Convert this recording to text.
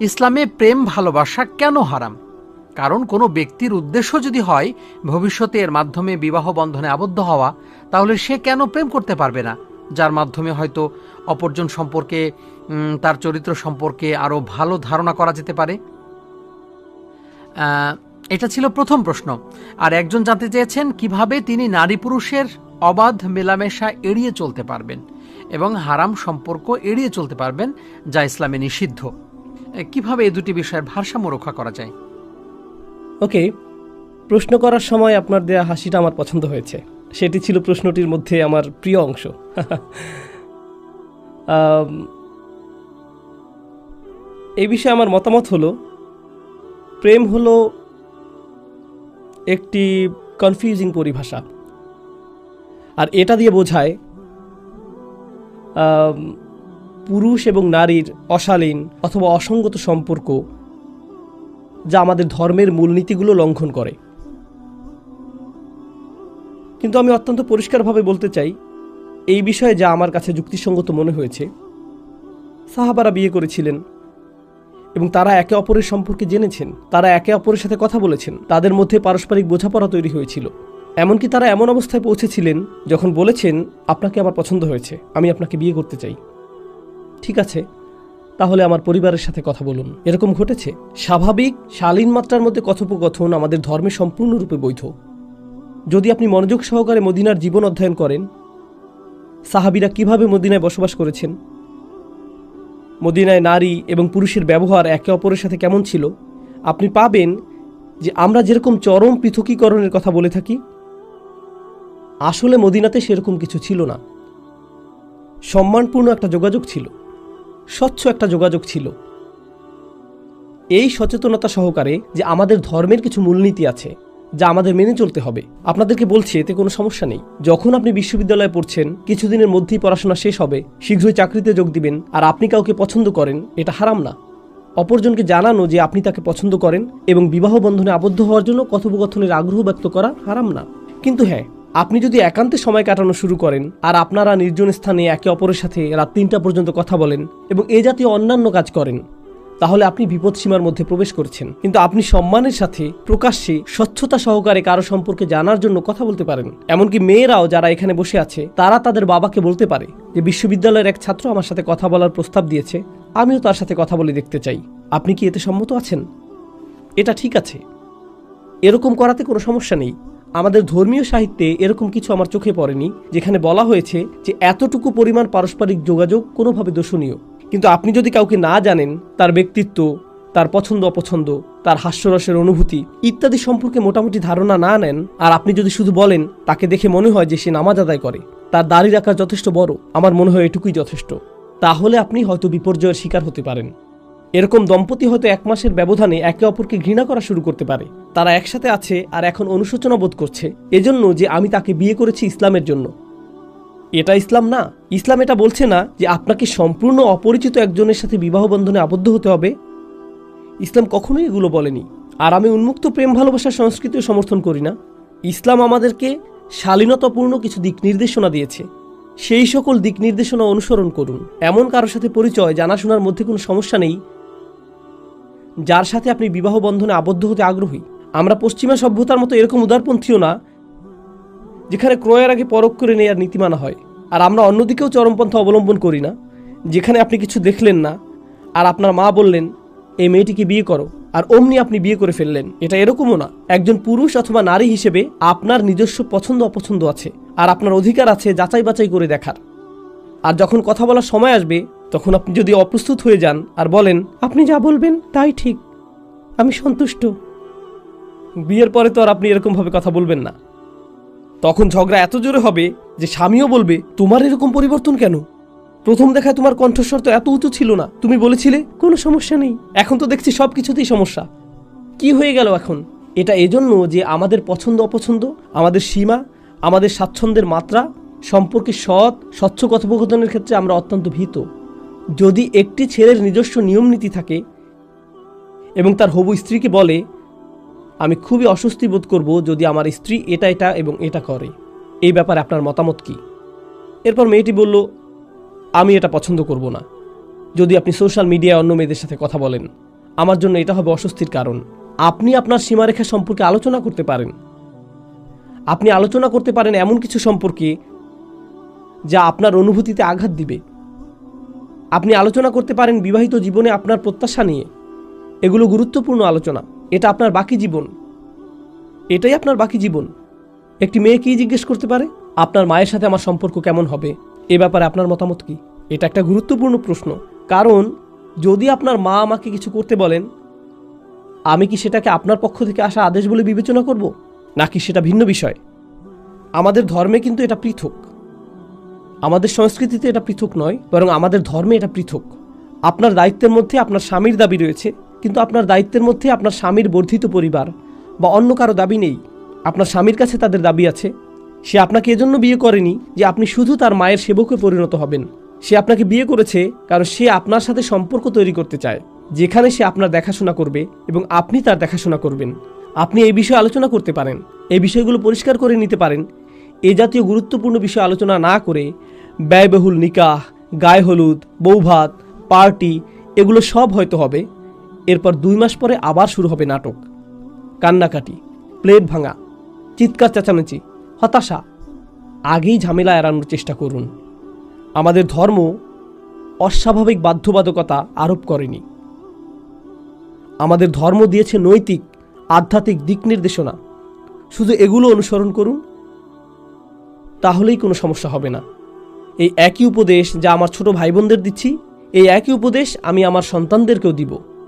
ইসলামে প্রেম ভালোবাসা কেন হারাম? কারণ কোনো ব্যক্তির উদ্দেশ্য যদি হয় ভবিষ্যতে এর মাধ্যমে বিবাহ বন্ধনে আবদ্ধ হওয়া, তাহলে সে কেন প্রেম করতে পারবে না, যার মাধ্যমে হয়তো অপরজন সম্পর্কে, তার চরিত্র সম্পর্কে আরও ভালো ধারণা করা যেতে পারে। এটা ছিল প্রথম প্রশ্ন। আর একজন জানতে চেয়েছেন কিভাবে তিনি নারী পুরুষের অবাধ মেলামেশা এড়িয়ে চলতে পারবেন এবং হারাম সম্পর্ক এড়িয়ে চলতে পারবেন যা ইসলামে নিষিদ্ধ। কিভাবে এই দুটি বিষয়ের ভারসাম্য রক্ষা করা যায়? ওকে, প্রশ্ন করার সময় আপনার দেয়া হাসিটা আমার পছন্দ হয়েছে। সেটি ছিল প্রশ্নটির মধ্যে আমার প্রিয় অংশ। এই বিষয়ে আমার মতামত হলো, প্রেম হলো একটি কনফিউজিং পরিভাষা। আর এটা দিয়ে বোঝায় পুরুষ এবং নারীর অশালীন অথবা অসঙ্গত সম্পর্ক, যা আমাদের ধর্মের মূলনীতিগুলো লঙ্ঘন করে। কিন্তু আমি অত্যন্ত পরিষ্কারভাবে বলতে চাই, এই বিষয়ে যা আমার কাছে যুক্তিসঙ্গত মনে হয়েছে, সাহাবারা বিয়ে করেছিলেন এবং তারা একে অপরের সম্পর্কে জেনেছেন, তারা একে অপরের সাথে কথা বলেছেন, তাদের মধ্যে পারস্পরিক বোঝাপড়া তৈরি হয়েছিল। এমনকি তারা এমন অবস্থায় পৌঁছেছিলেন যখন বলেছেন, আপনাকে আমার পছন্দ হয়েছে, আমি আপনাকে বিয়ে করতে চাই। ঠিক আছে, তাহলে আমার পরিবারের সাথে কথা বলুন। এরকম ঘটেছে। স্বাভাবিক শালীন মাত্রার মধ্যে কথোপকথন আমাদের ধর্মে সম্পূর্ণরূপে বৈধ। যদি আপনি মনোযোগ সহকারে মদিনার জীবন অধ্যয়ন করেন, সাহাবীরা কিভাবে মদিনায় বসবাস করেছেন, মদিনায় নারী এবং পুরুষের ব্যবহার একে অপরের সাথে কেমন ছিল, আপনি পাবেন যে আমরা যেরকম চরম পৃথকীকরণের কথা বলে থাকি, আসলে মদিনাতে সেরকম কিছু ছিল না। সম্মানপূর্ণ একটা যোগাযোগ ছিল, স্বচ্ছ একটা যোগাযোগ ছিল। এই সচেতনতা সহকারে যে আমাদের ধর্মের কিছু মূলনীতি আছে যা আমাদের মেনে চলতে হবে। আপনাদেরকে বলছি, এতে কোনো সমস্যা নেই। যখন আপনি বিশ্ববিদ্যালয়ে পড়ছেন, কিছুদিনের মধ্যেই পড়াশোনা শেষ হবে, শীঘ্রই চাকরিতে যোগ দিবেন, আর আপনি কাউকে পছন্দ করেন, এটা হারাম না। অপরজনকে জানানো যে আপনি তাকে পছন্দ করেন এবং বিবাহ বন্ধনে আবদ্ধ হওয়ার জন্য কথোপকথনের আগ্রহ ব্যক্ত করা হারাম না। কিন্তু হ্যাঁ, আপনি যদি একান্তে সময় কাটানো শুরু করেন আর আপনারা নির্জন স্থানে একে অপরের সাথে রাত 3টা পর্যন্ত কথা বলেন এবং এ জাতীয় অন্যান্য কাজ করেন, তাহলে আপনি বিপদসীমার মধ্যে প্রবেশ করছেন। কিন্তু আপনি সম্মানের সাথে প্রকাশ্যে স্বচ্ছতা সহকারে কারো সম্পর্কে জানার জন্য কথা বলতে পারেন। এমনকি মেয়েরাও যারা এখানে বসে আছে, তারা তাদের বাবাকে বলতে পারে যে বিশ্ববিদ্যালয়ের এক ছাত্র আমার সাথে কথা বলার প্রস্তাব দিয়েছে, আমিও তার সাথে কথা বলে দেখতে চাই, আপনি কি এতে সম্মত আছেন? এটা ঠিক আছে, এরকম করাতে কোনো সমস্যা নেই। আমাদের ধর্মীয় সাহিত্যে এরকম কিছু আমার চোখে পড়েনি যেখানে বলা হয়েছে যে এতটুকু পরিমাণ পারস্পরিক যোগাযোগ কোনোভাবে দোষণীয়। কিন্তু আপনি যদি কাউকে না জানেন, তার ব্যক্তিত্ব, তার পছন্দ অপছন্দ, তার হাস্যরসের অনুভূতি ইত্যাদি সম্পর্কে মোটামুটি ধারণা না নেন, আর আপনি যদি শুধু বলেন তাকে দেখে মনে হয় যে সে নামাজ আদায় করে, তার দাড়ি রাখা যথেষ্ট বড়, আমার মনে হয় এটুকুই যথেষ্ট, তাহলে আপনি হয়তো বিপর্যয়ের শিকার হতে পারেন। এরকম দম্পতি হয়তো 1 মাসের ব্যবধানে একে অপরকে ঘৃণা করা শুরু করতে পারে। তারা একসাথে আছে আর এখন অনুশোচনা বোধ করছে এজন্য যে আমি তাকে বিয়ে করেছি ইসলামের জন্য। এটা ইসলাম না। ইসলাম এটা বলছে না যে আপনাকে সম্পূর্ণ অপরিচিত একজনের সাথে বিবাহ বন্ধনে আবদ্ধ হতে হবে। ইসলাম কখনোই এগুলো বলেনি। আর আমি উন্মুক্ত প্রেম ভালোবাসার সংস্কৃতিও সমর্থন করি না। ইসলাম আমাদেরকে শালীনতাপূর্ণ কিছু দিক নির্দেশনা দিয়েছে, সেই সকল দিক নির্দেশনা অনুসরণ করুন। এমন কারোর সাথে পরিচয়, জানাশোনার মধ্যে কোনো সমস্যা নেই যার সাথে আপনি বিবাহ বন্ধনে আবদ্ধ হতে আগ্রহী। আমরা পশ্চিমা সভ্যতার মতো এরকম উদারপন্থীও না যেখানে ক্রয়ের আগে পরখ করে নেওয়ার নীতি মানা হয়। আর আমরা অন্যদিকেও চরমপন্থা অবলম্বন করি না যেখানে আপনি কিছু দেখলেন না আর আপনার মা বললেন এই মেয়েটিকে বিয়ে করো, আর অমনি আপনি বিয়ে করে ফেললেন। এটা এরকমও না। একজন পুরুষ অথবা নারী হিসেবে আপনার নিজস্ব পছন্দ অপছন্দ আছে আর আপনার অধিকার আছে যাচাই বাছাই করে দেখার। আর যখন কথা বলার সময় আসবে তখন আপনি যদি অপ্রস্তুত হয়ে যান আর বলেন আপনি যা বলবেন তাই ঠিক, আমি সন্তুষ্ট, বিয়ের পরে তো আর আপনি এরকমভাবে কথা বলবেন না। তখন ঝগড়া এত জোরে হবে যে স্বামীও বলবে তোমার এরকম পরিবর্তন কেন? প্রথম দেখায় তোমার কণ্ঠস্বর তো এত উঁচু ছিল না, তুমি বলেছিলে কোনো সমস্যা নেই, এখন তো দেখছি সব কিছুতেই সমস্যা, কি হয়ে গেল এখন? এটা এজন্য যে আমাদের পছন্দ অপছন্দ, আমাদের সীমা, আমাদের স্বাচ্ছন্দ্যের মাত্রা সম্পর্কে স্বচ্ছ কথোপকথনের ক্ষেত্রে আমরা অত্যন্ত ভীত। যদি একটি ছেলের নিজস্ব নিয়ম নীতি থাকে এবং তার হবু স্ত্রীকে বলে আমি খুবই অস্বস্তি বোধ করব যদি আমার স্ত্রী এটা এটা এবং এটা করে, এই ব্যাপারে আপনার মতামত কি? এরপর মেয়েটি বলল আমি এটা পছন্দ করব না যদি আপনি সোশ্যাল মিডিয়ায় অন্য মেয়েদের সাথে কথা বলেন, আমার জন্য এটা হবে অস্বস্তির কারণ। আপনি আপনার সীমারেখা সম্পর্কে আলোচনা করতে পারেন। আপনি আলোচনা করতে পারেন এমন কিছু সম্পর্কে যা আপনার অনুভূতিতে আঘাত দিবে। আপনি আলোচনা করতে পারেন বিবাহিত জীবনে আপনার প্রত্যাশা নিয়ে। এগুলো গুরুত্বপূর্ণ আলোচনা। এটা আপনার বাকি জীবন। এটাই আপনার বাকি জীবন। একটি মেয়ে কি জিজ্ঞেস করতে পারে, আপনার মায়ের সাথে আমার সম্পর্ক কেমন হবে, এ ব্যাপারে আপনার মতামত কি? এটা একটা গুরুত্বপূর্ণ প্রশ্ন। কারণ যদি আপনার মা আমাকে কিছু করতে বলেন, আমি কি সেটাকে আপনার পক্ষ থেকে আসা আদেশ বলে বিবেচনা করব, নাকি সেটা ভিন্ন বিষয়? আমাদের ধর্মে কিন্তু এটা পৃথক। আমাদের সংস্কৃতিতে এটা পৃথক নয়, বরং আমাদের ধর্মে এটা পৃথক। আপনার দায়িত্বের মধ্যে আপনার স্বামীর দাবি রয়েছে, কিন্তু আপনার দায়িত্বের মধ্যে আপনার স্বামীর বর্ধিত পরিবার বা অন্য কারো দাবি নেই। আপনার স্বামীর কাছে তাদের দাবি আছে। সে আপনাকে এজন্য বিয়ে করেনি যে আপনি শুধু তার মায়ের সেবকে পরিণত হবেন। সে আপনাকে বিয়ে করেছে কারণ সে আপনার সাথে সম্পর্ক তৈরি করতে চায়, যেখানে সে আপনার দেখাশোনা করবে এবং আপনি তার দেখাশোনা করবেন। আপনি এই বিষয়ে আলোচনা করতে পারেন, এই বিষয়গুলো পরিষ্কার করে নিতে পারেন। এ জাতীয় গুরুত্বপূর্ণ বিষয় আলোচনা না করে ব্যয়বহুল নিকাহ, গায়ে হলুদ, বৌভাত, পার্টি এগুলো সব হয়তো হবে। এরপর 2 মাস পরে আবার শুরু হবে নাটক, কান্নাকাটি, প্লেট ভাঙা, চিৎকার চেঁচামেচি, হতাশা। আগেই ঝামেলা এড়ানোর চেষ্টা করুন। আমাদের ধর্ম অস্বাভাবিক বাধ্যবাধকতা আরোপ করেনি। আমাদের ধর্ম দিয়েছে নৈতিক, আধ্যাত্মিক দিক নির্দেশনা। শুধু এগুলো অনুসরণ করুন, তাহলেই কোনো সমস্যা হবে না। এই একই উপদেশ যা আমার ছোট ভাই বোনদের দিচ্ছি, এই একই উপদেশ আমি আমার সন্তানদেরকেও দিব।